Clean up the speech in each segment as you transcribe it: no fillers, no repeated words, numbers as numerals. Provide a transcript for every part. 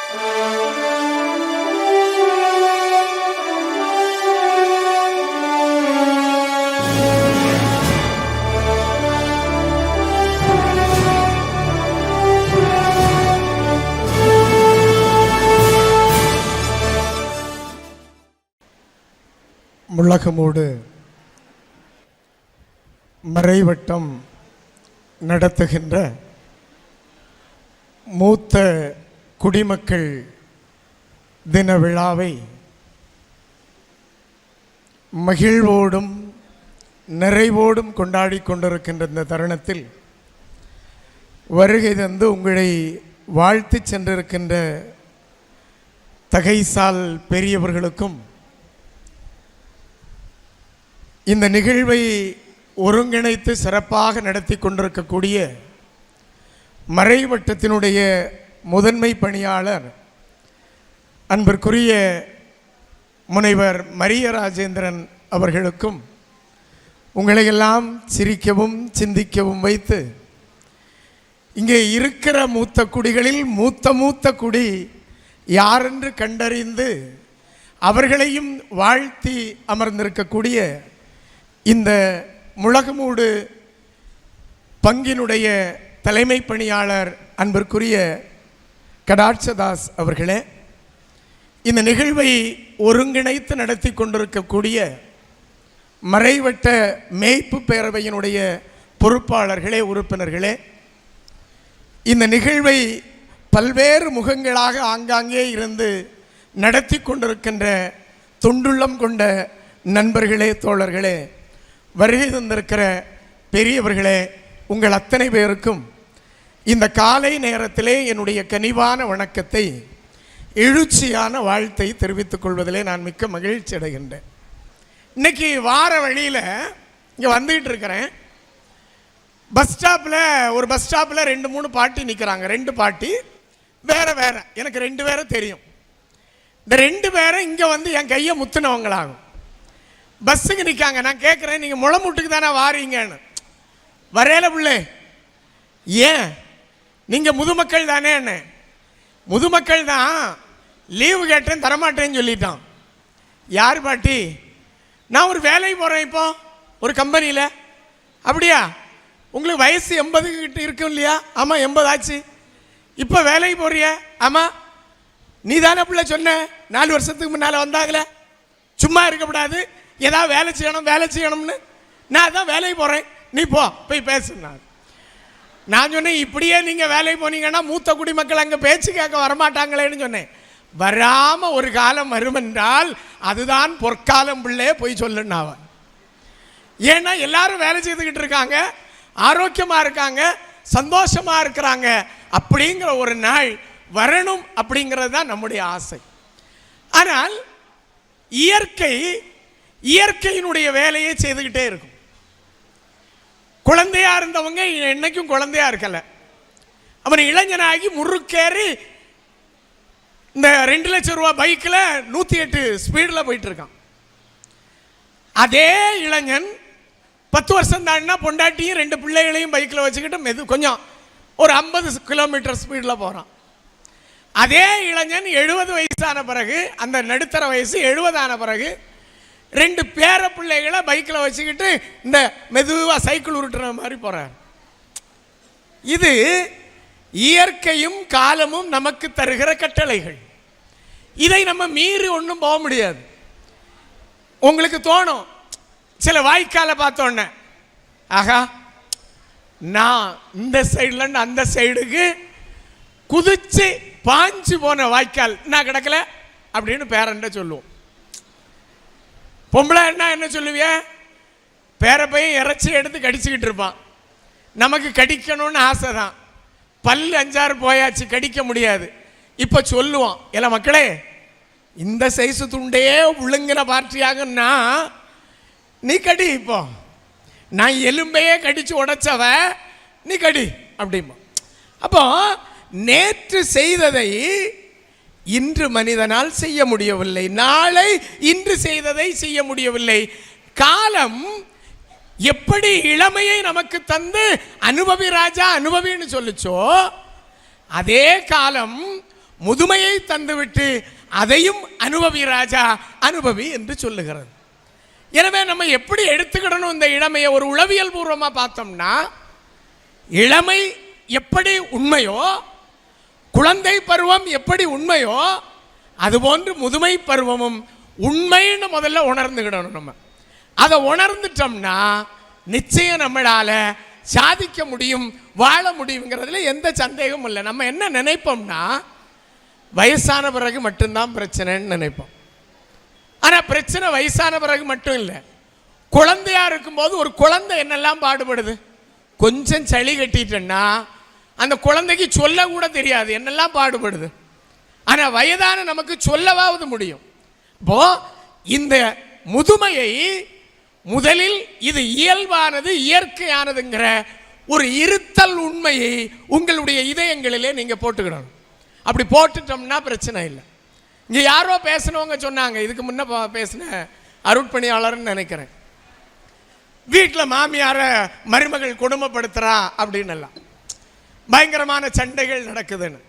முழக்கமோடு மறைவட்டம் நடத்துகின்ற மூத்த குடிமக்கள் தின விழாவை மகிழ்வோடும் நிறைவோடும் கொண்டாடி கொண்டிருக்கின்ற இந்த தருணத்தில் வருகை தந்து உங்களை வாழ்த்து சென்றிருக்கின்ற தகைசால் பெரியவர்களுக்கும் இந்த நிகழ்வை ஒருங்கிணைத்து சிறப்பாக நடத்தி கொண்டிருக்கக்கூடிய மறைவட்டத்தினுடைய முதன்மை பணியாளர் அன்பிற்குரிய முனைவர் மரிய ராஜேந்திரன் அவர்களுக்கும் உங்களையெல்லாம் சிரிக்கவும் சிந்திக்கவும் வைத்து இங்கே இருக்கிற மூத்த குடிகளில் மூத்த குடி யாரென்று கண்டறிந்து அவர்களையும் வாழ்த்தி அமர்ந்திருக்கக்கூடிய இந்த முழக்கமூடு பங்கினுடைய தலைமை பணியாளர் அன்பிற்குரிய கடாட்சதாஸ் அவர்களே, இந்த நிகழ்வை ஒருங்கிணைத்து நடத்தி கொண்டிருக்கக்கூடிய மறைவட்ட மேய்ப்பு பேரவையினுடைய பொறுப்பாளர்களே, உறுப்பினர்களே, இந்த நிகழ்வை பல்வேறு முகங்களாக ஆங்காங்கே இருந்து நடத்தி கொண்டிருக்கின்ற தொண்டுள்ளம் கொண்ட நண்பர்களே, தோழர்களே, வருகை தந்திருக்கிற பெரியவர்களே, உங்கள் அத்தனை பேருக்கும் இந்த காலை நேரத்திலே என்னுடைய கனிவான வணக்கத்தை, எழுச்சியான வாழ்த்தை தெரிவித்துக் கொள்வதிலே நான் மிக்க மகிழ்ச்சி அடைகின்றேன். இன்னைக்கு வார வழியில் இங்கே வந்துகிட்டு இருக்கிறேன். பஸ் ஸ்டாப்பில் 2-3 பாட்டி நிற்கிறாங்க. 2 பாட்டி வேற எனக்கு 2 பேரை தெரியும். இந்த 2 பேரை இங்கே வந்து என் கையை முத்துனவங்களாகும். பஸ்ஸுக்கு நிற்காங்க. நான் கேட்குறேன், நீங்கள் முளமுட்டுக்கு தானே வாரீங்கன்னு. வரையில பிள்ளை, ஏன் நீங்கள் முதுமக்கள் தானே? என்ன முதுமக்கள் தான், லீவு கேட்டேன் தரமாட்டேன்னு சொல்லிட்டான். யார் பாட்டி? நான் ஒரு வேலைக்கு போகிறேன் இப்போ ஒரு கம்பெனியில். அப்படியா? உங்களுக்கு வயசு 80 கிட்ட இருக்கும் இல்லையா? ஆமாம், 80 ஆச்சு. இப்போ வேலைக்கு போறிய? ஆமாம். நீ தானே பிள்ளை சொன்ன 4 வருஷத்துக்கு முன்னால் வந்தாங்களே, சும்மா இருக்கக்கூடாது, ஏதாவது வேலை செய்யணும்னு. நான் தான் வேலைக்கு போகிறேன், நீ போய் பேசுனா. நான் சொன்னேன், இப்படியே நீங்கள் வேலைக்கு போனீங்கன்னா மூத்த குடிமக்கள் அங்கே பேச்சு கேட்க வரமாட்டாங்களேன்னு சொன்னேன். வராமல் ஒரு காலம் வரும் என்றால் அதுதான் பொற்காலம் பிள்ளை, போய் சொல்லுன்னாவ. ஏன்னா எல்லாரும் வேலை செய்துக்கிட்டு இருக்காங்க, ஆரோக்கியமாக இருக்காங்க, சந்தோஷமாக இருக்கிறாங்க. அப்படிங்கிற ஒரு நாள் வரணும் அப்படிங்கிறது தான் நம்முடைய ஆசை. ஆனால் இயற்கையினுடைய வேலையை செய்துக்கிட்டே இருக்கும். குழந்தையா இருந்தவங்க என்னைக்கும் குழந்தையா இருக்கல. அவன் இளைஞனாகி முறுக்கேறி இந்த 2 லட்சம் ரூபாய் பைக்கில் 108 ஸ்பீடில் போயிட்டு இருக்கான். அதே இளைஞன் 10 வருஷம் தாண்டினா பொண்டாட்டியும் 2 பிள்ளைகளையும் பைக்கில் வச்சுக்கிட்டு கொஞ்சம் ஒரு 50 கிலோமீட்டர் ஸ்பீடில் போகிறான். அதே இளைஞன் 70 வயசான பிறகு, அந்த நடுத்தர வயசு 70 ஆன பிறகு 2 பேர பிள்ளைகளை பைக்கில் வச்சுக்கிட்டு இந்த மெதுவாக சைக்கிள் உருட்டுற மாதிரி போகிறார். இது இயற்கையும் காலமும் நமக்கு தருகிற கட்டளைகள். இதை நம்ம மீறி ஒன்றும் போக முடியாது. உங்களுக்கு தோணும், சில வாய்க்காலை பார்த்தோன்னே, ஆகா நான் இந்த சைடுலேருந்து அந்த சைடுக்கு குதிச்சு பாஞ்சு போன வாய்க்கால் நான் கிடக்கல அப்படின்னு பேரண்ட சொல்லுவோம். பொம்பளை என்ன சொல்லுவிய? பேரப்பையும் இறைச்சி எடுத்து கடிச்சுக்கிட்டு இருப்பான். நமக்கு கடிக்கணும்னு ஆசை தான், பல்லு 5-6 போயாச்சு, கடிக்க முடியாது. இப்போ சொல்லுவோம், இல்லை மக்களே, இந்த சைஸு துண்டே விழுங்கின பார்ட்டியாகன்னா நீ கடி, இப்போ நான் எலும்பையே கடிச்சு உடைச்சவ, நீ கடி அப்படிம்பா. அப்போ நேற்று செய்ததை இன்று மனிதனால் செய்ய முடியவில்லை, நாளை இன்று செய்ததை செய்ய முடியவில்லை. காலம் எப்படி இளமையை நமக்கு தந்து அனுபவி ராஜா அனுபவின்னு சொல்லுச்சோ, அதே காலம் முதுமையை தந்துவிட்டு அதையும் அனுபவி ராஜா அனுபவி என்று சொல்லுகிறது. எனவே நம்ம எப்படி எடுத்துக்கிடணும் இந்த இளமையை? ஒரு உளவியல் பூர்வமாக பார்த்தோம்னா, இளமை எப்படி உண்மையோ, குழந்தை பருவம் எப்படி உண்மையோ, அதுபோன்று முதுமை பருவமும் உண்மைன்னு முதல்ல உணர்ந்துக்கிடணும். நம்ம அதை உணர்ந்துட்டோம்னா நிச்சயம் நம்மளால சாதிக்க முடியும், வாழ முடியுங்கிறதுல எந்த சந்தேகமும் இல்லை. நம்ம என்ன நினைப்போம்னா, வயசான பிறகு மட்டும்தான் பிரச்சனைன்னு நினைப்போம். ஆனால் பிரச்சனை வயசான பிறகு மட்டும் இல்லை. குழந்தையா இருக்கும்போது ஒரு குழந்தை என்னெல்லாம் பாடுபடுது. கொஞ்சம் சளி கட்டிட்டேன்னா அந்த குழந்தைக்கு சொல்ல கூட தெரியாது என்னெல்லாம் பாடுபடுது. ஆனால் வயதான நமக்கு சொல்லவாவது முடியும். இப்போ இந்த முதுமையை முதலில் இது இயல்பானது, இயற்கையானதுங்கிற ஒரு இருத்தல் உண்மையை உங்களுடைய இதயங்களிலே நீங்கள் போட்டுக்கிடணும். அப்படி போட்டுட்டோம்னா பிரச்சனை இல்லை. இங்கே யாரோ பேசினவங்க சொன்னாங்க, இதுக்கு முன்னே பேசின அருட்பணியாளர்னு நினைக்கிறேன், வீட்டில் மாமியார மருமகள் கொடுமைப்படுத்துகிறா அப்படின்னு எல்லாம் பயங்கரமான சண்டைகள் நடக்குதுன்னு.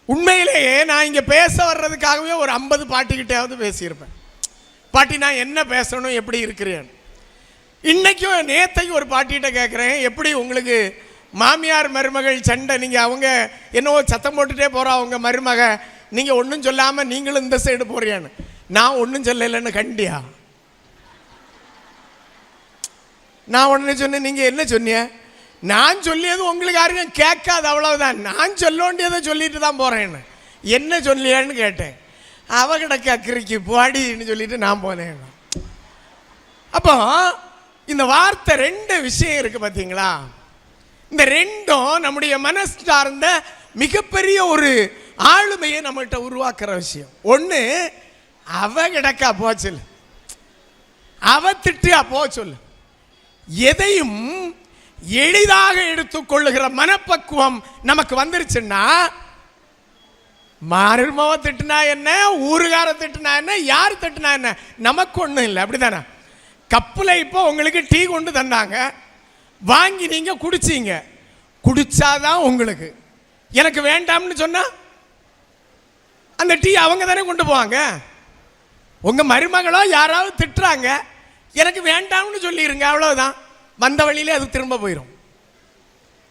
உண்மையிலேயே நான் இங்கே பேச வர்றதுக்காகவே ஒரு 50 பாட்டிக்கிட்டையாவது பேசியிருப்பேன். பாட்டி நான் என்ன பேசணும், எப்படி இருக்கிறேன். இன்றைக்கும் நேற்றைக்கு ஒரு பாட்டிகிட்ட கேட்குறேன், எப்படி உங்களுக்கு மாமியார் மருமகள் சண்டை, நீங்கள் அவங்க என்னவோ சத்தம் போட்டுகிட்டே போகிறா அவங்க மருமக, நீங்கள் ஒன்றும் சொல்லாமல் நீங்களும் இந்த சைடு போறியான்னு. நான் ஒன்றும் சொல்லலைன்னு கண்டியா? நான் உடனே சொன்னேன், நீங்கள் என்ன சொன்னிய? நான் சொல்லியது உங்களுக்கு யாருக்கும் கேட்காது, அவ்வளவுதான். நான் சொல்ல வேண்டியதை சொல்லிட்டு தான் போகிறேன்னு. என்ன சொல்லியான்னு கேட்டேன். அவகிடக்கு அக்கறைக்கு பாடின்னு சொல்லிட்டு நான் போனேன். அப்போ இந்த வார்த்தை 2 விஷயம் இருக்குது பார்த்தீங்களா? இந்த 2ம் நம்முடைய மனசு சார்ந்த மிகப்பெரிய ஒரு ஆளுமையை நம்மகிட்ட உருவாக்குற விஷயம். ஒன்று, அவ கிடக்கா போ சொல்லு, அவ திட்டியா போ சொல்லு. எதையும் எளிதாக எடுத்துக்கொள்ளுகிற மனப்பக்குவம் நமக்கு வந்துருச்சுன்னா, மருமவ திட்டுனா என்ன, ஊருகார திட்டுனா என்ன, யார் திட்டுனா என்ன, நமக்கு ஒன்றும் இல்லை. அப்படிதானே? கப்பில் இப்போ உங்களுக்கு டீ கொண்டு தந்தாங்க, வாங்கி நீங்கள் குடிச்சிங்க, குடிச்சாதான் உங்களுக்கு. எனக்கு வேண்டாம்னு சொன்னால் அந்த டீ அவங்க தானே கொண்டு போவாங்க. உங்கள் மருமகளோ யாராவது திட்டுறாங்க, எனக்கு வேண்டாம்னு சொல்லிடுங்க, அவ்வளோதான். வந்த வழியிலே அது திரும்ப போயிடும்.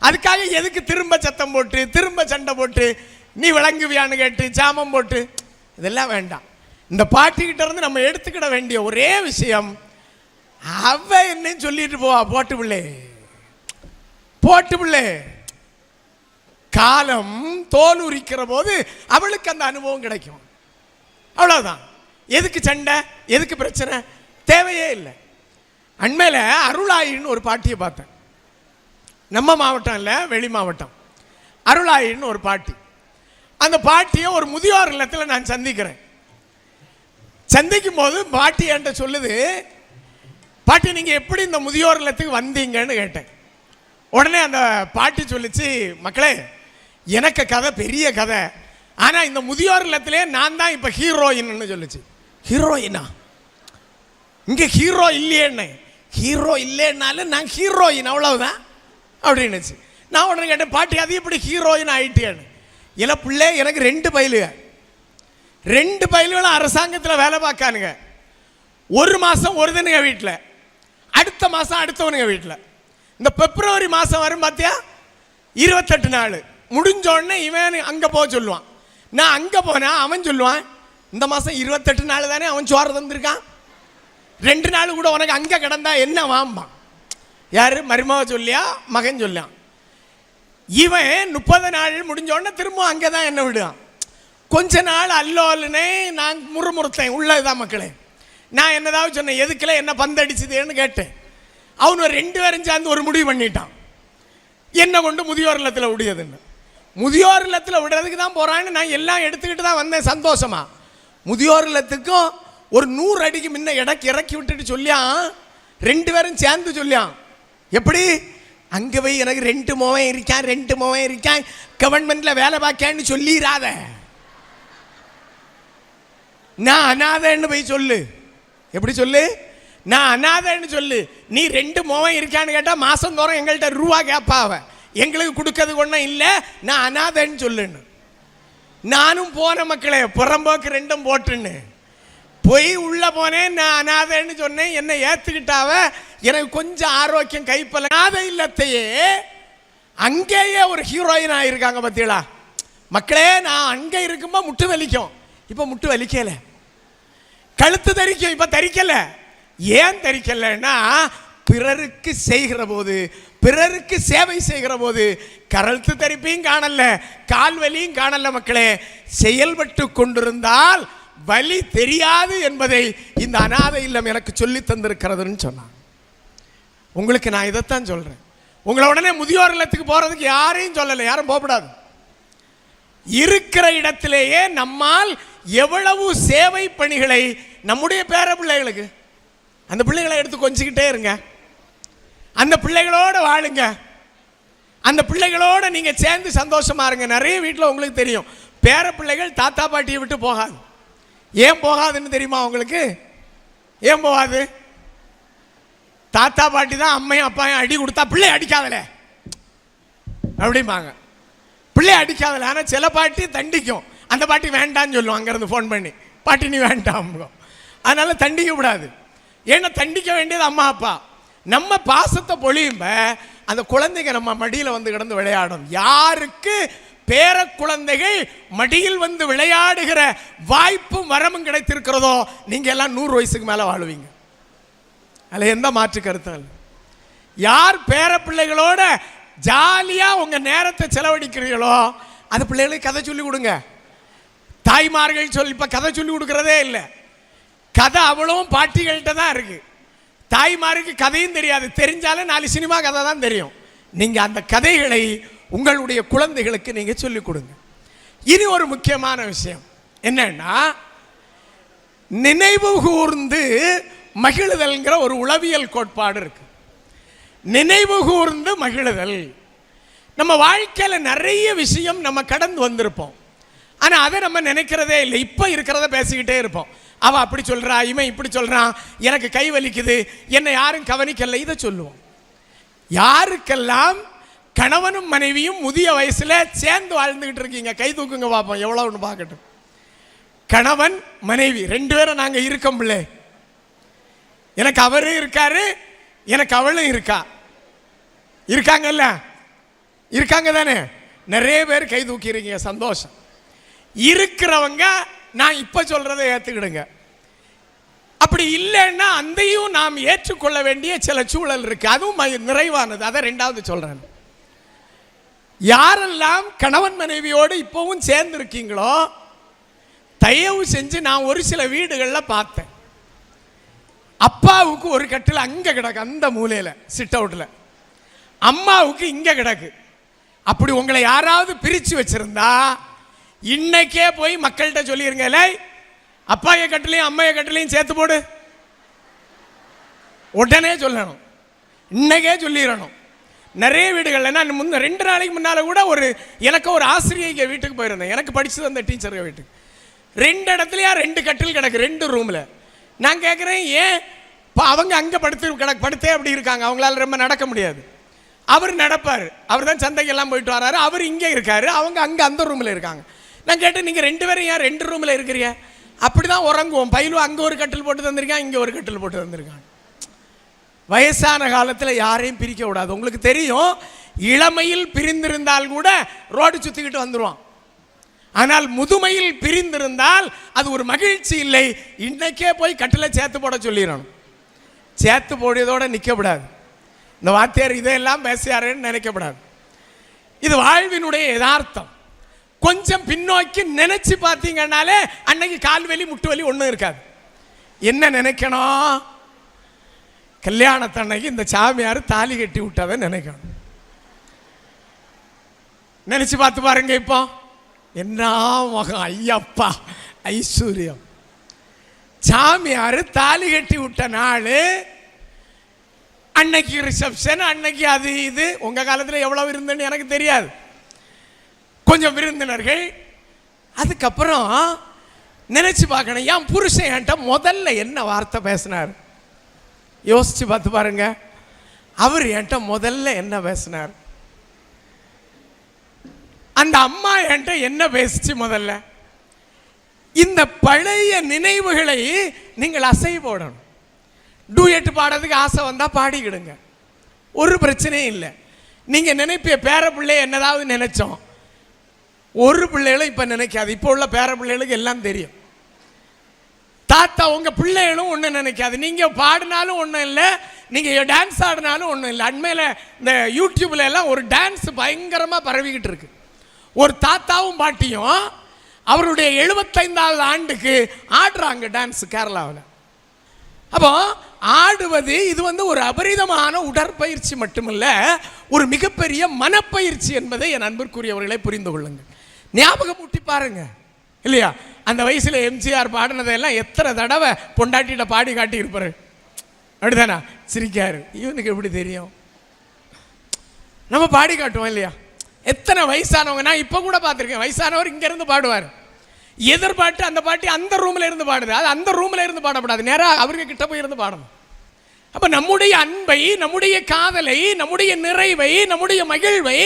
அதுக்காக எதுக்கு திரும்ப சத்தம் போட்டு திரும்ப சண்டை போட்டு நீ விளங்குவியான்னு கேட்டு சாமம் போட்டு இதெல்லாம் வேண்டாம். இந்த பாட்டிக்கிட்ட இருந்து நம்ம எடுத்துக்கிட வேண்டிய ஒரே விஷயம், அவ என்ன சொல்லிட்டு போவா, போட்டு பிள்ளை போட்டு பிள்ளை. காலம் தோல் உரிக்கிற போது அவளுக்கு அந்த அனுபவம் கிடைக்கும், அவ்வளோதான். எதுக்கு சண்டை, எதுக்கு பிரச்சனை, தேவையே இல்லை. அண்மையில் அருளாயின்னு ஒரு பாட்டியை பார்த்தேன். நம்ம மாவட்டம் இல்லை, வெளி மாவட்டம். அருளாயின்னு ஒரு பாட்டி. அந்த பாட்டியை ஒரு முதியோர் இல்லத்தில் நான் சந்திக்கிறேன். சந்திக்கும் போது பாட்டி என்கிட்ட சொல்லுது, பாட்டி நீங்கள் எப்படி இந்த முதியோர் இல்லத்துக்கு வந்தீங்கன்னு கேட்டேன். உடனே அந்த பாட்டி சொல்லிச்சு, மக்களே எனக்கு கதை பெரிய கதை, ஆனால் இந்த முதியோர் இல்லத்திலே நான் தான் இப்போ ஹீரோயின்னு சொல்லிச்சு. ஹீரோயினா? இங்கே ஹீரோ இல்லையேன்னு. ஹீரோ இல்லைன்னாலும் நான் ஹீரோயின், அவ்வளவுதான் அப்படின்னுச்சு. நான் உடனே கேட்டேன், பாட்டி அது எப்படி ஹீரோயின் ஆகிட்டேன்னு. இல்லை பிள்ளை, எனக்கு 2 பயிலுகளும் அரசாங்கத்தில் வேலை பார்க்கானுங்க. ஒரு மாதம் ஒருதனுங்க வீட்டில், அடுத்த மாதம் அடுத்தவனுங்க வீட்டில். இந்த பிப்ரவரி மாதம் வரும் பார்த்தியா, 28 நாள் முடிஞ்சோடனே இவன் அங்கே போக சொல்லுவான். நான் அங்கே போனேன், அவன் சொல்லுவான் இந்த மாதம் 28 நாள் தானே அவன் சோறு தந்திருக்கான், 2 நாள் கூட உனக்கு அங்கே கிடந்தா என்ன வாம்பான். யார்? மருமக சொல்லியா, மகன் சொல்லியான். இவன் 30 நாள் முடிஞ்சோடனே திரும்ப அங்கே தான் என்ன விடுவான். கொஞ்ச நாள் அல்லோல்னே நான் முறுமுறுத்தேன் உள்ளதுதான் மக்களே. நான் என்னதாவது சொன்னேன், எதுக்குல என்ன பந்தடிச்சுதேன்னு கேட்டேன். அவனு 2 பேரும் சேர்ந்து ஒரு முடிவு பண்ணிட்டான், என்ன கொண்டு முதியோர் இல்லத்தில் விடியதுன்னு. முதியோர் இல்லத்தில் விடுறதுக்கு தான் போகிறான்னு நான் எல்லாம் எடுத்துக்கிட்டு தான் வந்தேன் சந்தோஷமா. முதியோர் இல்லத்துக்கும் ஒரு 100 அடிக்கு முன்ன இறக்கி விட்டுட்டு சொல்லியான், 2 பேரும் சேர்ந்து சொல்லியான், எப்படி அங்கே போய் எனக்கு 2 மோவன் இருக்கான், 2 மோவன் இருக்கான், கவர்மெண்ட்டில் வேலை பார்க்கான்னு சொல்லிடாத, நான் அனாதைன்னு போய் சொல்லு. எப்படி சொல்லு? நான் அனாதைன்னு சொல்லு. நீ 2 மோவன் இருக்கான்னு கேட்டால் மாதந்தோறும் எங்கள்கிட்ட ரூபா கேட்பாவ, எங்களுக்கு கொடுக்கறது ஒன்றும் இல்லை, நான் அனாதைன்னு சொல்லுன்னு. நானும் போன மக்களே, புறம்போக்கு ரெண்டும் போட்டுன்னு போய் உள்ள போனேன். நான் அனாதைன்னு சொன்னேன், என்னை ஏத்துக்கிட்டாவ. எனக்கு கொஞ்சம் ஆரோக்கியம் கைப்பல. அனாதை இல்லத்தையே அங்கேயே ஒரு ஹீரோயின் ஆயிருக்காங்க பத்தியலா மக்களே. நான் அங்கே இருக்கும்போது முட்டு வலிக்கும், இப்போ முட்டு வலிக்கல. கழுத்து தரிக்கும், இப்போ தரிக்கல. ஏன் தரிக்கலைன்னா பிறருக்கு செய்கிற போது, பிறருக்கு சேவை செய்கிற போது கழுத்து தரிப்பையும் காணல, கால் வலியும் காணல. மக்களே, செயல்பட்டு கொண்டிருந்தால் வலி தெரியாது என்பதை இந்த அனாதை இல்லம் எனக்கு சொல்லி தந்திருக்கிறதுன்னு சொன்னாங்க. உங்களுக்கு நான் இதைத்தான் சொல்றேன். உங்களை உடனே முதியோர் இல்லத்துக்கு போறதுக்கு யாரையும் சொல்லலை, யாரும் போகக்கூடாது. இருக்கிற இடத்திலேயே நம்மால் எவ்வளவு சேவை பணிகளை நம்முடைய பேர பிள்ளைகளுக்கு, அந்த பிள்ளைகளை எடுத்து கொஞ்சிக்கிட்டே இருங்க, அந்த பிள்ளைகளோட வாழுங்க, அந்த பிள்ளைகளோட நீங்க சேர்ந்து சந்தோஷமா இருங்க. நிறைய வீட்டில் உங்களுக்கு தெரியும், பேர பிள்ளைகள் தாத்தா பாட்டியை விட்டு போகாது. ஏன் போகாதுன்னு தெரியுமா உங்களுக்கு? ஏன் போகாது? தாத்தா பாட்டி தான் அம்மையும் அப்பாயும் அடி கொடுத்தா பிள்ளை அடிக்காதல அப்படிம்பாங்க, பிள்ளை அடிக்காதல. ஆனால் சில பாட்டி தண்டிக்கும், அந்த பாட்டி வேண்டான்னு சொல்லுவோம் அங்கேருந்து ஃபோன் பண்ணி, பாட்டி நீ வேண்டாம். அதனால தண்டிக்க கூடாது. ஏன்னா தண்டிக்க வேண்டியது அம்மா அப்பா. நம்ம பாசத்தை பொழியும்ப அந்த குழந்தைங்க நம்ம மடியில் வந்து கிடந்து விளையாடும். யாருக்கு பேர குழந்தைகள் மடியில் வந்து விளையாடுகிற வாய்ப்பும் வரமும் கிடைத்திருக்கிறதோ நீங்க எல்லாம் 100 வயசுக்கு மேல வாழுவீங்க. அதில் எந்த மாற்று கருத்தும் இல்லை. யார் பேர பிள்ளைகளோட ஜாலியா உங்க நேரத்தை செலவழிக்கிறீங்களோ அந்த பிள்ளைகளுக்கு கதை சொல்லி கொடுங்க. தாய்மார்கள் சொல்லி இப்ப கதை சொல்லி கொடுக்கறதே இல்லை. கதை அவ்வளவும் பாட்டிகள்கிட்ட தான் இருக்கு. தாய்மாருக்கு கதையும் தெரியாது, தெரிஞ்சாலும் 4 சினிமா கதை தான் தெரியும். நீங்க அந்த கதைகளை உங்களுடைய குழந்தைகளுக்கு நீங்க சொல்லிக் கொடுங்க. இனி ஒரு முக்கியமான விஷயம் என்னன்னா, நினைவு கூர்ந்து மகிழுதல்ங்கிற ஒரு உளவியல் கோட்பாடு இருக்கு. நினைவு கூர்ந்து மகிழுதல். நம்ம வாழ்க்கையில நிறைய விஷயம் நம்ம கடந்து வந்திருப்போம், ஆனா அதை நம்ம நினைக்கிறதே இல்லை. இப்ப இருக்கிறத பேசிக்கிட்டே இருப்போம். அவ அப்படி சொல்றா, இவன் இப்படி சொல்றான், எனக்கு கை வலிக்குது, என்னை யாரும் கவனிக்கல, இதை சொல்லுவோம். யாருக்கெல்லாம் கணவனும் மனைவியும் முதிய வயசுல சேர்ந்து வாழ்ந்துகிட்டு இருக்கீங்க, கை தூக்குங்க பார்ப்போம், எவ்வளவுன்னு பார்க்கட்டும். கணவன் மனைவி 2 பேரும் நாங்க இருக்கோம் பிள்ளை. எனக்கு அவரும் இருக்காரு, எனக்கு அவளும் இருக்கா. இருக்காங்கல்ல? இருக்காங்க தானே? நிறைய பேர் கை தூக்கிறீங்க, சந்தோஷம். இருக்கிறவங்க நான் இப்ப சொல்றதை ஏத்துக்கிடுங்க. அப்படி இல்லைன்னா அதையும் நாம் ஏற்றுக்கொள்ள வேண்டிய சில சூழல் இருக்கு, அதுவும் நிறைவானது. அதை 2வது சொல்றேன். யாரெல்லாம் கணவன் மனைவியோடு இப்பவும் சேர்ந்து இருக்கீங்களோ தயவு செஞ்சு, நான் ஒரு சில வீடுகளில் பார்த்தேன், அப்பாவுக்கு ஒரு கட்டில் அங்க கிடக்கு, அந்த மூலையில சிட் அவுட்ல, அம்மாவுக்கு இங்க கிடக்கு. அப்படி உங்களை யாராவது பிரிச்சு வச்சிருந்தா இன்னைக்கே போய் மக்கள்கிட்ட சொல்லிருங்க, அப்பாய கட்டிலையும் அம்மைய கட்டிலையும் சேர்த்து போடு. உடனே சொல்லணும், இன்னைக்கே சொல்லிடணும். நிறைய வீடுகள், நான் 2 நாளைக்கு முன்னால கூட எனக்கு ஒரு ஆசிரியை வீட்டுக்கு போயிருந்தேன், எனக்கு படிச்சது அந்த டீச்சர் வீட்டுக்கு. 2 இடத்துலயா 2 கட்டில் கிடக்கு, 2 ரூம்ல. நான் கேட்குறேன், ஏன் அவங்க அங்கே படுத்தே அப்படி இருக்காங்க, அவங்களால ரொம்ப நடக்க முடியாது. அவர் நடப்பார், அவர் தான் சந்தைக்கெல்லாம் போயிட்டு வராரு, அவர் இங்கே இருக்காரு, அவங்க அங்கே அந்த ரூமில் இருக்காங்க. நான் கேட்டேன், நீங்கள் 2 பேரும் ஏன் 2 ரூமில் இருக்கிறீங்க? அப்படி தான் உறங்குவோம், பயிலும் அங்கே ஒரு கட்டில் போட்டு தந்திருக்கான், இங்கே ஒரு கட்டில் போட்டு தந்திருக்கான். வயசான காலத்தில் யாரையும் பிரிக்க விடாது. உங்களுக்கு தெரியும், இளமையில் பிரிந்திருந்தால் கூட ரோடு சுற்றிக்கிட்டு வந்துடுவான். ஆனால் முதுமையில் பிரிந்திருந்தால் அது ஒரு மகிழ்ச்சி இல்லை. இன்னைக்கே போய் கட்டில சேர்த்து போட சொல்லிடணும். சேர்த்து போடுறதோட நிற்கக்கூடாது. இந்த வாத்தியார் இதையெல்லாம் பேசியாருன்னு நினைக்கப்படாது. இது வாழ்வினுடைய யதார்த்தம். கொஞ்சம் பின்னோக்கி நினைச்சு பார்த்தீங்கன்னாலே அன்னைக்கு கால் வலி முட்டு வலி ஒன்றும் இருக்காது. என்ன நினைக்கணும்? கல்யாணத்தன்னைக்கு இந்த சாமியார் தாலி கட்டி விட்டதை நினைக்கணும். நினைச்சு பார்த்து பாருங்க. இப்போ என்ன மகம், ஐயப்பா ஐஸ்வர்யம். சாமியார் தாலி கட்டி விட்ட நாள் அன்னைக்கு ரிசப்ஷன், அன்னைக்கு அது இது. உங்க காலத்தில் எவ்வளவு இருந்துன்னு எனக்கு தெரியாது, கொஞ்சம் விருந்தினர்கள். அதுக்கப்புறம் நினைச்சு பார்க்கணும், என் புருஷன் என்கிட்ட முதல்ல என்ன வார்த்தை பேசினார்? யோசிச்சு பார்த்து பாருங்க. அவர் என்கிட்ட முதல்ல என்ன பேசினார்? அந்த அம்மா என்கிட்ட என்ன பேசிச்சு முதல்ல? இந்த பழைய நினைவுகளை நீங்கள் அசை போடணும். டூயட் பாடுறதுக்கு ஆசை வந்தா பாடிக்கிடுங்க, ஒரு பிரச்சனையும் இல்லை. நீங்க நினைப்பிய பேர பிள்ளை என்னதாவது நினைச்சோம், ஒரு பிள்ளைகளும் இப்ப நினைக்காது. இப்போ உள்ள பேர பிள்ளைகளுக்கு எல்லாம் தெரியும். தாத்தா உங்க பிள்ளைகளும் ஒண்ணு நினைக்காது. நீங்க பாடினாலும் ஒன்றும் இல்லை, நீங்க டான்ஸ் ஆடினாலும் ஒன்றும் இல்லை. அண்மையில் இந்த யூடியூப்ல எல்லாம் ஒரு டான்ஸ் பயங்கரமா பரவிக்கிட்டு இருக்கு. ஒரு தாத்தாவும் பாட்டியும் அவருடைய 75வது ஆண்டுக்கு ஆடுறாங்க டான்ஸ் கேரளாவில். அப்போ ஆடுவது இது ஒரு அபரிதமான உடற்பயிற்சி மட்டுமல்ல, ஒரு மிகப்பெரிய மனப்பயிற்சி என்பதை என் அன்பிற்குரியவர்களை புரிந்து கொள்ளுங்கள். ஞாபகம் ஊட்டி பாருங்க இல்லையா? அந்த வயசுல எம்ஜிஆர் பாடினதெல்லாம் எத்தனை தடவை பொண்டாட்டியிட பாடி காட்டி இருப்பாரு. அப்படிதானா? சிரிக்காரு. இவனுக்கு எப்படி தெரியும்? நம்ம பாடி காட்டுவோம் இல்லையா? எத்தனை வயசானவங்க, நான் இப்போ கூட பார்த்துருக்கேன், வயசானவர் இங்கேருந்து பாடுவார், எதிர்பாட்டு அந்த பாட்டி அந்த ரூமில் இருந்து பாடுது. அது அந்த ரூமில் இருந்து பாடப்படாது, நேராக அவருக்கு கிட்ட போய் இருந்து பாடணும். அப்போ நம்முடைய அன்பை, நம்முடைய காதலை, நம்முடைய நிறைவை, நம்முடைய மகிழ்வை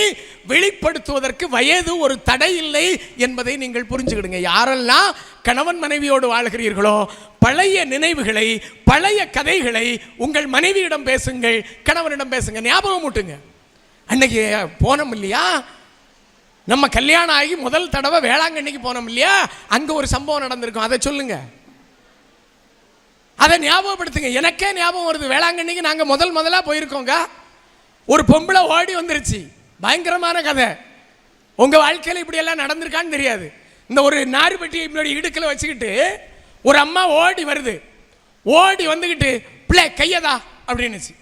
வெளிப்படுத்துவதற்கு வயது ஒரு தடை இல்லை என்பதை நீங்கள் புரிஞ்சுக்கிடுங்க. யாரெல்லாம் கணவன் மனைவியோடு வாழ்கிறீர்களோ பழைய நினைவுகளை, பழைய கதைகளை உங்கள் மனைவியிடம் பேசுங்கள், கணவனிடம் பேசுங்க, ஞாபகம் ஊட்டுங்க. அன்னைக்கு போனோம் இல்லையா, நம்ம கல்யாணம் ஆகி முதல் தடவை வேளாங்கண்ணிக்கு போனோம் இல்லையா, அங்கே ஒரு சம்பவம் நடந்திருக்கும், அதை சொல்லுங்க, அதை ஞாபகப்படுத்துங்க. எனக்கே ஞாபகம் வருது, வேளாங்கண்ணிக்கு நாங்கள் முதலாக போயிருக்கோங்க. ஒரு பொம்பளை ஓடி வந்துருச்சு, பயங்கரமான கதை. உங்கள் வாழ்க்கையில் இப்படியெல்லாம் நடந்திருக்கான்னு தெரியாது. இந்த ஒரு நார்பட்டியை இப்படி இடுக்கில் வச்சுக்கிட்டு ஒரு அம்மா ஓடி வருது, ஓடி வந்துக்கிட்டு பிள்ளை கையதா அப்படின்னுச்சு.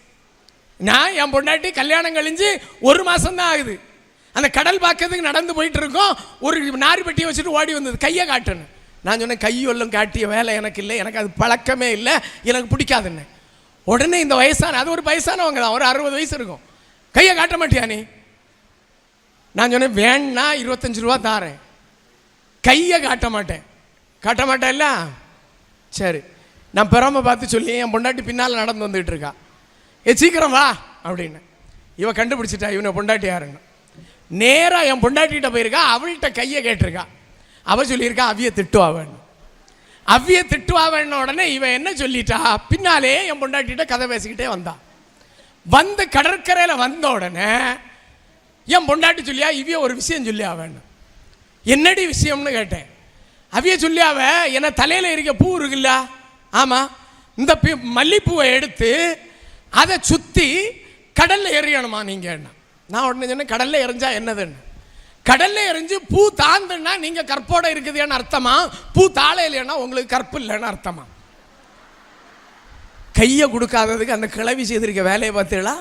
நான் என் பொண்டாட்டி கல்யாணம் கழிஞ்சு 1 மாதம் தான் ஆகுது. அந்த கடல் பார்க்கறதுக்கு நடந்து போயிட்டு இருக்கோம், ஒரு நார்பட்டியை வச்சுட்டு ஓடி வந்தது, கையை காட்டணும். நான் சொன்னேன், கையொல்லும் காட்டிய வேலை எனக்கு இல்லை, எனக்கு அது பழக்கமே இல்லை, எனக்கு பிடிக்காதுன்னு. உடனே இந்த வயசான, அது ஒரு வயசானவங்க தான், ஒரு 60 வயசு இருக்கும், கையை காட்ட மாட்டியா நீ? நான் சொன்னேன், வேணா 25 ரூபா தாரேன், கையை காட்ட மாட்டேன். காட்ட மாட்டேன் இல்லை? சரி. நான் பெறாம பார்த்து சொல்லி என் பொண்டாட்டி பின்னால் நடந்து வந்துகிட்டு இருக்கா, சீக்கிரம் வா அப்படின்னு. இவ கண்டுபிடிச்சிட்டா இவனை பொண்டாட்டி யாருன்னு. நேராக என் பொண்டாட்டிகிட்ட போயிருக்கா, அவள்கிட்ட கையை கேட்டிருக்கா. அவ சொல்லியிருக்கா அவ்விய திட்டுவா வேணும், அவ்விய திட்டுவா வேணும். உடனே இவன் என்ன சொல்லிட்டா, பின்னாலே என் பொண்டாட்டிகிட்ட கதை பேசிக்கிட்டே வந்தா. வந்து கடற்கரையில் வந்த உடனே என் பொண்டாட்டி சொல்லியா, இவ்விய ஒரு விஷயம் சொல்லியா வேணும். என்னடி விஷயம்னு கேட்டேன். அவ்விய சொல்லியாவ, என்ன தலையில் இருக்க பூ இருக்குல்ல, ஆமாம், இந்த மல்லிப்பூவை எடுத்து அதை சுற்றி கடலில் எறியணுமா நீங்கள்? நான் உடனே சொன்னேன், கடலில் எறிஞ்சா என்னதுன்னு. கடலில் எறிஞ்சு பூ தாந்துன்னா நீங்கள் கற்போட இருக்குதுன்னு அர்த்தமா, பூ தாழ இல்லைன்னா உங்களுக்கு கற்பு இல்லைன்னு அர்த்தமா? கையை கொடுக்காததுக்கு அந்த கிளவி செய்திருக்க வேலையை பார்த்தீங்களா?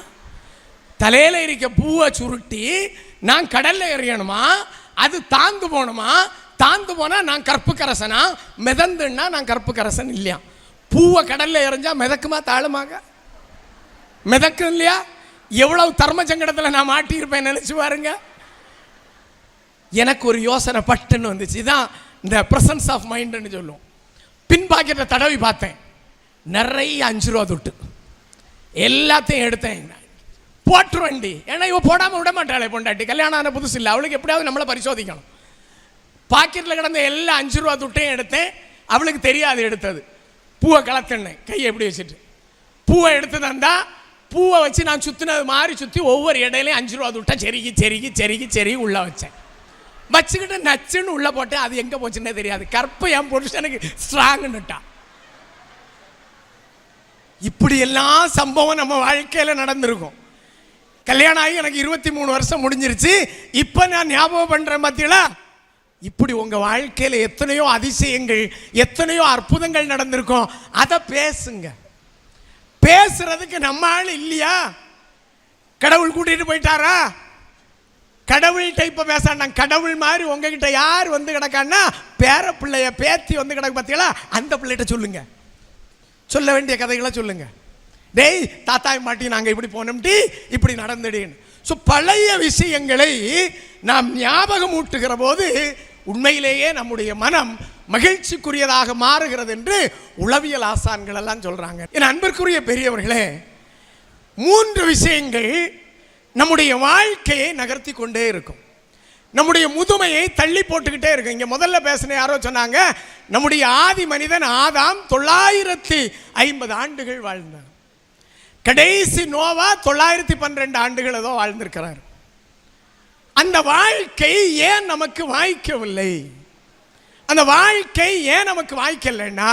தலையில் இருக்க பூவை சுருட்டி நான் கடலில் எறியணுமா, அது தாந்து போகணுமா, தாந்து போனால் நான் கற்பு கரசனா, மிதந்துன்னா நான் கற்பு கரசன் இல்லையா? பூவை கடலில் எறிஞ்சா மிதக்குமா தாழுமாங்க? மிதக்கும் இல்லையா? எவ்வளவு தர்ம சங்கடத்தில் நான் மாட்டியிருப்பேன் நினைச்சு பாருங்க. எனக்கு ஒரு யோசனை பட்டுன்னு வந்துச்சு, இதான் இந்த பிரசன்ஸ் ஆஃப் மைண்ட்னு சொல்லுவோம். பின் பாக்கெட்டை தடவி பார்த்தேன், நிறைய 5 ரூபா துட்டு, எல்லாத்தையும் எடுத்தேன், போட்டுருவண்டி. ஏன்னா இவ போடாமல் விட மாட்டாளே பொண்டாட்டி, கல்யாணம் ஆன புதுசு இல்லை, அவளுக்கு எப்படியாவது நம்மளை பரிசோதிக்கணும். பாக்கெட்டில் கிடந்த எல்லா 5 ரூபா துட்டையும் எடுத்தேன், அவளுக்கு தெரியாது எடுத்தது. பூவை கலத்தினேன் கையை எப்படி வச்சுட்டு, பூவை எடுத்து தந்தா பூவை வச்சு நான் சுற்றினது மாதிரி சுற்றி ஒவ்வொரு இடையிலையும் 5 ரூபா துட்டா செருகி செருகி செருகி செருகி உள்ளே வச்சேன். வச்சுக்கிட்டு நச்சுன்னு உள்ளே போட்டேன், அது எங்கே போச்சுன்னே தெரியாது. கற்பை என் புருஷனுக்கு ஸ்ட்ராங்குன்னுட்டா. இப்படி எல்லாம் சம்பவம் நம்ம வாழ்க்கையில் நடந்திருக்கும். கல்யாணம் ஆகி எனக்கு 23 வருஷம் முடிஞ்சிருச்சு. இப்போ நான் ஞாபகம் பண்ணுறேன் பார்த்தீங்களா, இப்படி உங்கள் வாழ்க்கையில் எத்தனையோ அதிசயங்கள், எத்தனையோ அற்புதங்கள் நடந்திருக்கும். அதை பேசுங்க. பேசுறதுக்கு நம்ம ஆள் இல்லையா? கடவுள் கூட்டிட்டு போயிட்டாரா? கடவுள்கிட்ட இப்ப பேசாண்டாங்க. கடவுள் மாதிரி உங்ககிட்ட யார் வந்து கிடக்கான்னா, பேர பிள்ளைய பேத்தி வந்து கிடக்கு பார்த்தீங்களா, அந்த பிள்ளைகிட்ட சொல்லுங்க, சொல்ல வேண்டிய கதைகளை சொல்லுங்க. டேய் தாத்தாய் மாட்டி நாங்கள் இப்படி போனோம்டி, இப்படி நடந்துடுன்னு. ஸோ பழைய விஷயங்களை நாம் ஞாபகம் ஊட்டுகிற போது உண்மையிலேயே நம்முடைய மனம் மகிழ்ச்சிக்குரியதாக மாறுகிறது என்று உளவியல் ஆசான்கள் எல்லாம் சொல்றாங்க. என் அன்பிற்குரிய பெரியவர்களே, 3 விஷயங்கள் நம்முடைய வாழ்க்கையை நகர்த்தி கொண்டே இருக்கும். நம்முடைய முதுமையை தள்ளி போட்டுக்கிட்டே இருக்கு. இங்க முதல்ல பேசின யாரோ சொன்னாங்க, நம்முடைய ஆதி மனிதன் ஆதாம் 950 ஆண்டுகள் வாழ்ந்தார். கடைசி நோவா 912 ஆண்டுகள் ஏதோ வாழ்ந்திருக்கிறார். அந்த வாழ்க்கை ஏன் நமக்கு வாய்க்கவில்லை? அந்த வாழ்க்கை ஏன் நமக்கு வாய்க்கலைன்னா,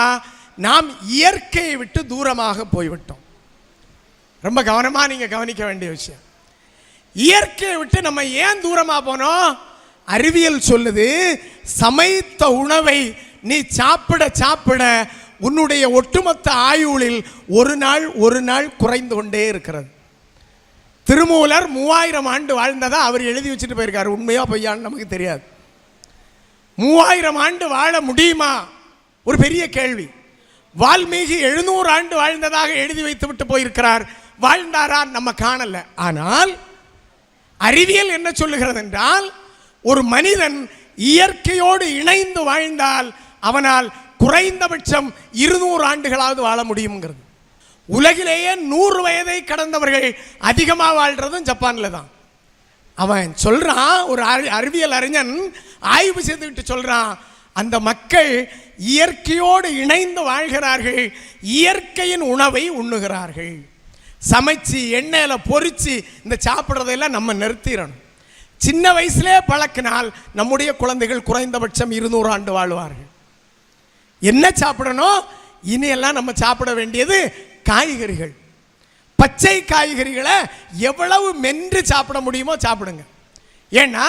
நாம் இயற்கையை விட்டு தூரமாக போய்விட்டோம். ரொம்ப கவனமாக நீங்கள் கவனிக்க வேண்டிய விஷயம். இயற்கையை விட்டு நம்ம ஏன் தூரமாக போனோம்? அறிவியல் சொல்லுது, சமைத்த உணவை நீ சாப்பிட சாப்பிட உன்னுடைய ஒட்டுமொத்த ஆயுளில் ஒரு நாள் குறைந்து கொண்டே இருக்கிறது. திருமூலர் 3000 ஆண்டு வாழ்ந்ததா அவர் எழுதி வச்சுட்டு போயிருக்காரு. உண்மையா பொய்யான்னு நமக்கு தெரியாது. 3000 ஆண்டு வாழ முடியுமா? ஒரு பெரிய கேள்வி. வால்மீகி 700 ஆண்டு வாழ்ந்ததாக எழுதி வைத்து விட்டு போயிருக்கிறார். வாழ்ந்தாரா? நம்ம காணல. ஆனால் அறிவியல் என்ன சொல்லுகிறது என்றால், ஒரு மனிதன் இயற்கையோடு இணைந்து வாழ்ந்தால் அவனால் குறைந்தபட்சம் 200 ஆண்டுகளாவது வாழ முடியுங்கிறது. உலகிலேயே 100 வயதை கடந்தவர்கள் அதிகமாக வாழ்றதும் ஜப்பான்ல தான். அவன் சொல்றான், ஒரு அறிவியல் அறிஞன் ஆய்வு செய்துவிட்டு சொல்றான், அந்த மக்கள் இயற்கையோடு இணைந்து வாழ்கிறார்கள், இயற்கையின் உணவை உண்ணுகிறார்கள். சமைச்சு எண்ணெயில பொரிச்சு இந்த சாப்பிட்றதெல்லாம் நம்ம நிறுத்திடணும். சின்ன வயசுலே பழக்கினால் நம்முடைய குழந்தைகள் குறைந்தபட்சம் 200 ஆண்டு வாழ்வார்கள். என்ன சாப்பிடணும்? இனியெல்லாம் நம்ம சாப்பிட வேண்டியது காய்கறிகள். பச்சை காய்கறிகளை எவ்வளவு மென்று சாப்பிட முடியுமோ சாப்பிடுங்க. ஏன்னா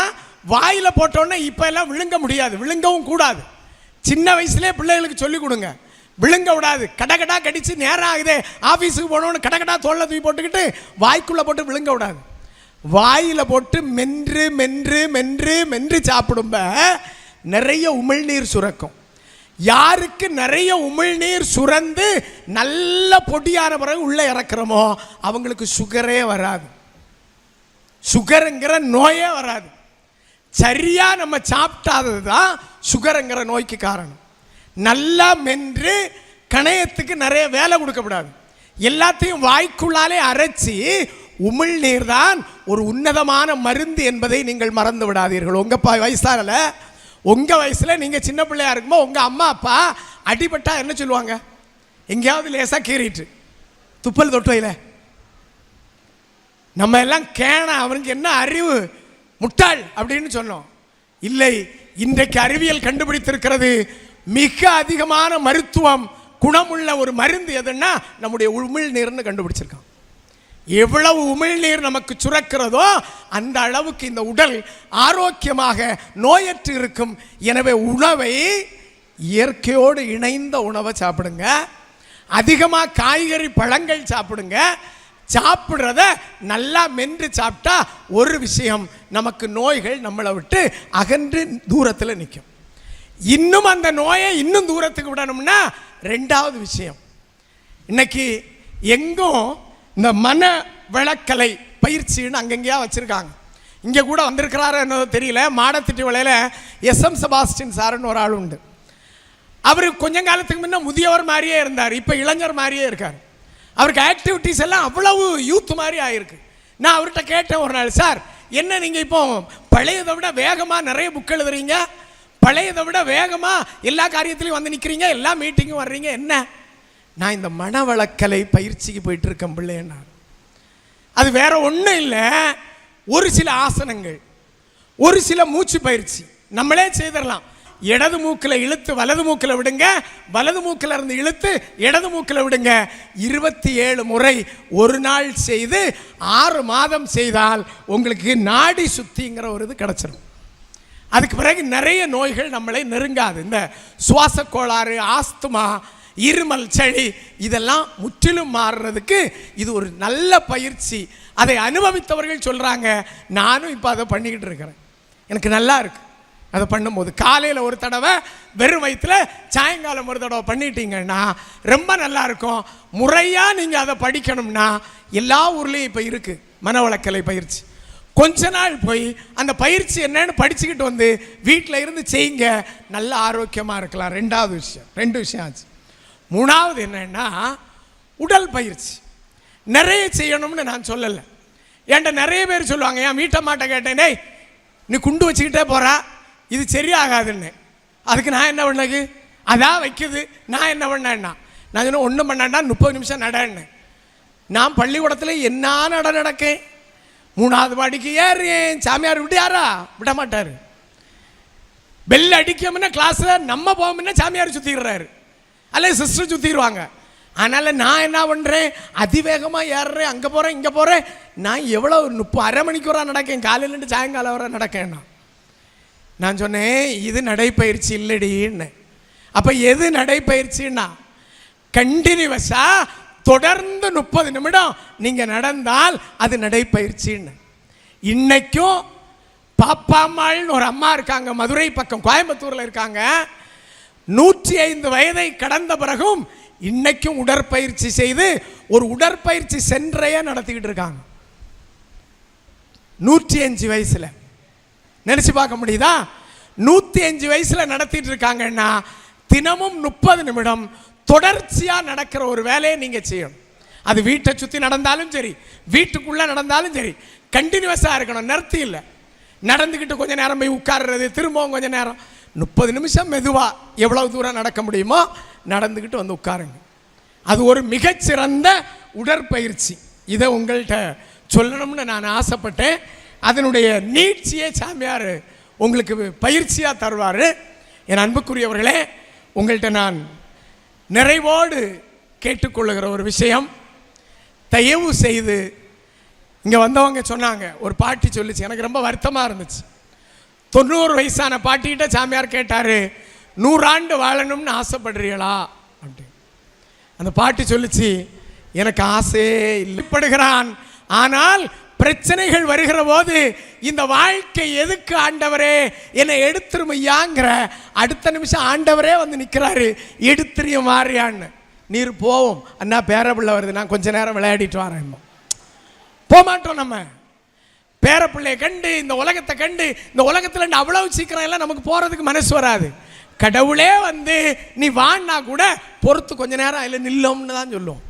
வாயில போட்டோன்னே இப்ப எல்லாம் விழுங்க முடியாது, விழுங்கவும் கூடாது. சின்ன வயசுலேயே பிள்ளைகளுக்கு சொல்லிக் கொடுங்க, விழுங்க விடாது. கடகடா கடிச்சு நேரம் ஆகுதே ஆஃபீஸுக்கு போனோன்னு கடகடா தோல்ல தூக்கி போட்டுக்கிட்டு வாய்க்குள்ள போட்டு விழுங்க விடாது. வாயில போட்டு மென்று மென்று மென்று மென்று சாப்பிடும்ப நிறைய உமிழ்நீர் சுரக்கும். யாருக்கு நிறைய உமிழ்நீர் சுரந்து நல்ல பொடியான பிறகு உள்ள இறக்குறோமோ அவங்களுக்கு சுகரே வராது, சுகருங்கிற நோயே வராது. சரியா நம்ம சாப்பிட்டாதது தான் சுகருங்கிற நோய்க்கு காரணம். நல்லா மென்று கணையத்துக்கு நிறைய வேலை கொடுக்கப்படாது. எல்லாத்தையும் வாய்க்குள்ளாலே அரைச்சி உமிழ்நீர் தான் ஒரு உன்னதமான மருந்து என்பதை நீங்கள் மறந்து விடாதீர்கள். உங்க வயசாகல, உங்க வயசுல நீங்க சின்ன பிள்ளையா இருக்கும்போது உங்க அம்மா அப்பா அடிபட்டா என்ன சொல்லுவாங்க? எங்கேயாவது லேசா கீறிட்டு துப்பல் தொட்டுவையில நம்ம எல்லாம் கேன, அவனுக்கு என்ன அறிவு, முட்டாள் அப்படின்னு சொன்னோம். இல்லை, இன்றைக்கு அறிவியல் கண்டுபிடித்திருக்கிறது, மிக அதிகமான மருத்துவம் குணமுள்ள ஒரு மருந்து எதுன்னா நம்முடைய உமிழ்நீர்னு கண்டுபிடிச்சிருக்கான். எவ்வளவு உமிழ்நீர் நமக்கு சுரக்கிறதோ அந்த அளவுக்கு இந்த உடல் ஆரோக்கியமாக நோயற்று இருக்கும். எனவே உணவை இயற்கையோடு இணைந்த உணவை சாப்பிடுங்க. அதிகமாக காய்கறி பழங்கள் சாப்பிடுங்க. சாப்பிட்றத நல்லா மென்று சாப்பிட்டா ஒரு விஷயம், நமக்கு நோய்கள் நம்மளை விட்டு அகன்று தூரத்தில் நிற்கும். இன்னும் அந்த நோயை இன்னும் தூரத்துக்கு விடணும்னா ரெண்டாவது விஷயம், இன்னைக்கு எங்கும் இந்த மன வளக்கலை பயிற்சின்னு அங்கங்கேயா வச்சிருக்காங்க. இங்கே கூட வந்திருக்கிறாரு என்னதோ தெரியல, மாடத்திட்டு வலையில் SM செபாஸ்டின் சார்னு ஒரு ஆள் உண்டு. அவர் கொஞ்ச காலத்துக்கு முன்ன முதியவர் மாதிரியே இருந்தார், இப்போ இளைஞர் மாதிரியே இருக்கார். அவருக்கு ஆக்டிவிட்டீஸ் எல்லாம் அவ்வளவு யூத் மாதிரி ஆயிருக்கு. நான் அவர்கிட்ட கேட்டேன் ஒரு நாள், சார் என்ன நீங்கள் இப்போ பழையதை விட வேகமாக நிறைய புக் எழுதுறீங்க, பழையதை விட வேகமாக எல்லா காரியத்திலையும் வந்து நிற்கிறீங்க, எல்லா மீட்டிங்கும் வர்றீங்க, என்ன? நான் இந்த மனவளக்கலை பயிற்சிக்கு போயிட்டு இருக்கேன் பிள்ளைன்னா. அது வேற ஒன்றும் இல்லை, ஒரு சில ஆசனங்கள், ஒரு சில மூச்சு பயிற்சி நம்மளே செய்திடலாம். இடது மூக்கில் இழுத்து வலது மூக்கில் விடுங்க, வலது மூக்கில் இருந்து இழுத்து இடது மூக்கில் விடுங்க. 27 முறை ஒரு நாள் செய்து 6 மாதம் செய்தால் உங்களுக்கு நாடி சுத்திங்கிற ஒரு இது கிடைச்சிடும். அதுக்கு பிறகு நிறைய நோய்கள் நம்மளை நெருங்காது. இந்த சுவாச கோளாறு, ஆஸ்துமா, இருமல், சளி இதெல்லாம் முற்றிலும் மாறுறதுக்கு இது ஒரு நல்ல பயிற்சி. அதை அனுபவித்தவர்கள் சொல்கிறாங்க, நானும் இப்போ அதை பண்ணிக்கிட்டு இருக்கிறேன், எனக்கு நல்லா இருக்கு. அதை பண்ணும்போது காலையில் ஒரு தடவை வெறும் வயிற்றில், சாயங்காலம் ஒரு தடவை பண்ணிட்டீங்கன்னா ரொம்ப நல்லா இருக்கும். முறையாக நீங்கள் அதை படிக்கணும்னா எல்லா ஊர்லேயும் இப்போ இருக்குது மனவளக்கலை பயிற்சி. கொஞ்ச நாள் போய் அந்த பயிற்சி என்னன்னு படிச்சுக்கிட்டு வந்து வீட்டில் இருந்து செய்யுங்க, நல்ல ஆரோக்கியமாக இருக்கலாம். ரெண்டாவது விஷயம், 2 விஷயம் ஆச்சு. மூணாவது என்னன்னா உடல் பயிற்சி நிறைய செய்யணும்னு நான் சொல்லலை. என்கிட்ட நிறைய பேர் சொல்லுவாங்க, என் வீட்டம்மாட்ட கேட்டேனே நீ குண்டு வச்சுக்கிட்டே போகிறா, இது சரியாகாதுன்னு. அதுக்கு நான் என்ன பண்ணக்கு, அதான் வைக்குது, நான் என்ன பண்ணேன்னா, நான் சொன்ன ஒன்றும் பண்ணாண்டா 30 நிமிஷம் நடன்னு. நான் பள்ளிக்கூடத்தில் என்ன நடக்கேன், 3வது மாடிக்கு ஏறேன். சாமியார் விட்டாரா? விட மாட்டார். பெல் அடிக்கமுன்னா கிளாஸில் நம்ம போகமுன்னா சாமியார் சுற்றிடுறாரு, அல்ல சிஸ்டர் சுற்றிடுவாங்க. அதனால் நான் என்ன பண்ணுறேன், அதிவேகமாக ஏறுறேன், அங்கே போகிறேன் இங்கே போகிறேன். நான் எவ்வளோ 30 மணிக்கூறாக நடக்கேன், காலையிலேருந்து சாயங்காலம் வரை நடக்கேன். நான் சொன்னேன் இது நடைப்பயிற்சி இல்லடின்னு. அப்போ எது நடைப்பயிற்சின்னா, கண்டினியூவஸாக தொடர்ந்து 30 நிமிடம் நீங்கள் நடந்தால் அது நடைப்பயிற்சின்னு. இன்னைக்கும் பாப்பாம்மாள்னு ஒரு அம்மா இருக்காங்க, மதுரை பக்கம் கோயம்புத்தூரில் இருக்காங்க. 105 வயதை கடந்த பிறகும் இன்னைக்கும் உடற்பயிற்சி செய்து ஒரு உடற்பயிற்சி சென்றையே நடத்திக்கிட்டு இருக்காங்க. 105 வயசுல நினைச்சு பார்க்க முடியுதா? 105 வயசுல நடத்திட்டு இருக்காங்கன்னா தினமும் 30 நிமிடம் தொடர்ச்சியா நடக்கிற ஒரு வேலையை நீங்க செய்யணும். அது வீட்டை சுற்றி நடந்தாலும் சரி, வீட்டுக்குள்ள நடந்தாலும் சரி, கண்டினியூஸா இருக்கணும், நிறுத்தி இல்லை. நடந்துக்கிட்டு கொஞ்ச நேரம் போய் உட்கார்றது, திரும்பவும் கொஞ்ச நேரம், 30 நிமிஷம் மெதுவா எவ்வளவு தூரம் நடக்க முடியுமோ நடந்துக்கிட்டு வந்து உட்காருங்க. அது ஒரு மிகச்சிறந்த உடற்பயிற்சி. இதை உங்கள்கிட்ட சொல்லணும்னு நான் ஆசைப்பட்டேன். அதனுடைய நீட்சியை சாமியார் உங்களுக்கு பயிற்சியாக தருவார். என் அன்புக்குரியவர்களே, உங்கள்கிட்ட நான் நிறைவோடு கேட்டுக்கொள்ளுகிற ஒரு விஷயம், தயவு செய்து இங்கே வந்தவங்க சொன்னாங்க, ஒரு பாட்டி சொல்லிச்சு, எனக்கு ரொம்ப வருத்தமாக இருந்துச்சு. 90 வயசான பாட்டிகிட்ட சாமியார் கேட்டார், 100 ஆண்டு வாழணும்னு ஆசைப்படுறீங்களா அப்படி. அந்த பாட்டி சொல்லிச்சு, எனக்கு ஆசையே இல்லைப்படுகிறான், ஆனால் பிரச்சனைகள் வருகிற போது இந்த வாழ்க்கை எதுக்கு ஆண்டவரே என்னை எடுத்துருமையாங்கிற அடுத்த நிமிஷம் ஆண்டவரே வந்து நிற்கிறாரு, எடுத்துறியும் மாறியான்னு. நீர் போவோம் அண்ணா, பேரப்பிள்ளை வருது, நான் கொஞ்ச நேரம் விளையாடிட்டு வரேன். போகமாட்டோம். நம்ம பேரப்பிள்ளையை கண்டு இந்த உலகத்தை கண்டு இந்த உலகத்தில் அவ்வளவு சீக்கிரம் எல்லாம் நமக்கு போகிறதுக்கு மனசு வராது. கடவுளே வந்து நீ வான்னா கூட பொறுத்து கொஞ்ச நேரம் அதில் நில்லோம்னு தான் சொல்லுவோம்.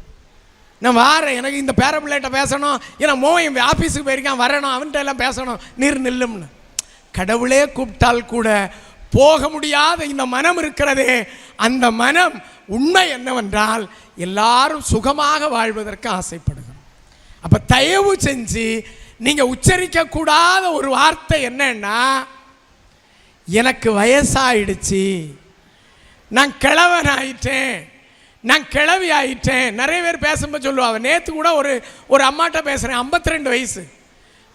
நான் வாரேன், எனக்கு இந்த பேரப்பிள்ளைகிட்ட பேசணும், ஏன்னா மோயம் ஆஃபீஸுக்கு போயிருக்கான், வரணும், அவன்கிட்ட எல்லாம் பேசணும், நீர் நில்லும்னு. கடவுளே கூப்பிட்டால் கூட போக முடியாத இந்த மனம் இருக்கிறதே, அந்த மனம் உண்மை என்னவென்றால் எல்லாரும் சுகமாக வாழ்வதற்கு ஆசைப்படுகிறோம். அப்போ தயவு செஞ்சு நீங்கள் உச்சரிக்கக்கூடாத ஒரு வார்த்தை என்னன்னா, எனக்கு வயசாயிடுச்சு, நான் கிழவன் ஆயிட்டேன், நான் கிழவி ஆயிட்டேன். நிறைய பேர் பேசும்போது சொல்லுவாங்க. நேற்று கூட ஒரு அம்மாட்ட பேசுகிறேன், 52 வயசு.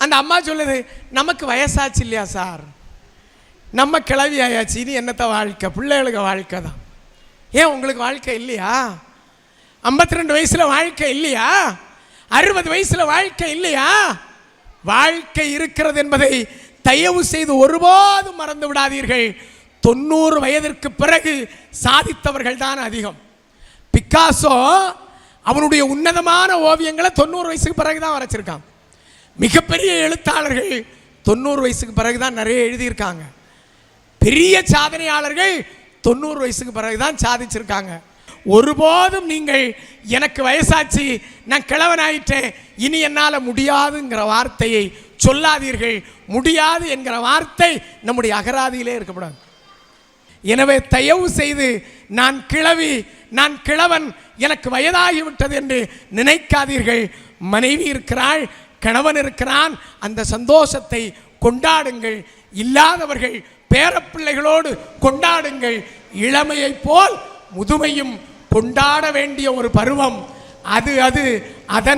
அந்த அம்மா சொல்லுது, நமக்கு வயசாச்சு இல்லையா சார், நம்ம கிழவி ஆயாச்சு, இனி என்னத்த வாழ்க்கை, பிள்ளைகளுக்கு வாழ்க்கை தான். ஏன் உங்களுக்கு வாழ்க்கை இல்லையா? 52 வயசில் வாழ்க்கை இல்லையா? 60 வயசில் வாழ்க்கை இல்லையா? வாழ்க்கை இருக்கிறது என்பதை தயவு செய்து ஒருபோதும் மறந்து விடாதீர்கள். 90 வயதிற்கு பிறகு சாதித்தவர்கள் தான் அதிகம். பிக்காசோ அவனுடைய உன்னதமான ஓவியங்களை 90 வயசுக்கு பிறகு தான் வரைச்சிருக்கான். மிகப்பெரிய எழுத்தாளர்கள் 90 வயசுக்கு பிறகு தான் நிறைய எழுதியிருக்காங்க. பெரிய சாதனையாளர்கள் 90 வயசுக்கு பிறகு தான் சாதிச்சிருக்காங்க. ஒருபோதும் நீங்கள் எனக்கு வயசாச்சு, நான் கிழவன் ஆயிட்டேன், இனி என்னால் முடியாதுங்கிற வார்த்தையை சொல்லாதீர்கள். முடியாது என்கிற வார்த்தை நம்முடைய அகராதியிலே இருக்கக்கூடாது. எனவே தயவு செய்து நான் கிழவி, நான் கிழவன், எனக்கு வயதாகிவிட்டது என்று நினைக்காதீர்கள். மனைவி இருக்கிறாள், கணவன் இருக்கிறான், அந்த சந்தோஷத்தை கொண்டாடுங்கள். இல்லாதவர்கள் பேரப்பிள்ளைகளோடு கொண்டாடுங்கள். இளமையை போல் முதுமையும் கொண்டாட வேண்டிய ஒரு பருவம். அது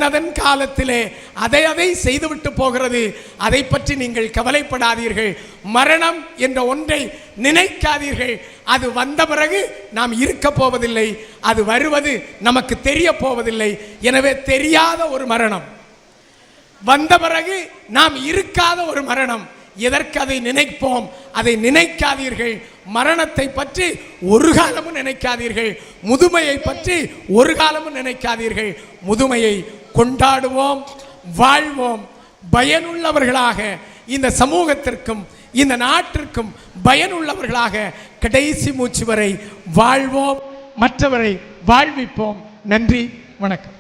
அதன் காலத்திலே அதை செய்துவிட்டு போகிறது. அதை பற்றி நீங்கள் கவலைப்படாதீர்கள். மரணம் என்ற ஒன்றை நினைக்காதீர்கள். அது வந்த பிறகு நாம் இருக்க போவதில்லை, அது வருவது நமக்கு தெரிய போவதில்லை. எனவே தெரியாத ஒரு மரணம், வந்த பிறகு நாம் இருக்காத ஒரு மரணம். எதற்கு அதை நினைப்போம்? அதை நினைக்காதீர்கள். மரணத்தை பற்றி ஒரு காலமும் நினைக்காதீர்கள். முதுமையை பற்றி ஒரு காலமும் நினைக்காதீர்கள். முதுமையை கொண்டாடுவோம், வாழ்வோம். பயனுள்ளவர்களாக இந்த சமூகத்திற்கும் இந்த நாட்டிற்கும் பயனுள்ளவர்களாக கடைசி மூச்சு வரை வாழ்வோம், மற்றவரை வாழ்விப்போம். நன்றி, வணக்கம்.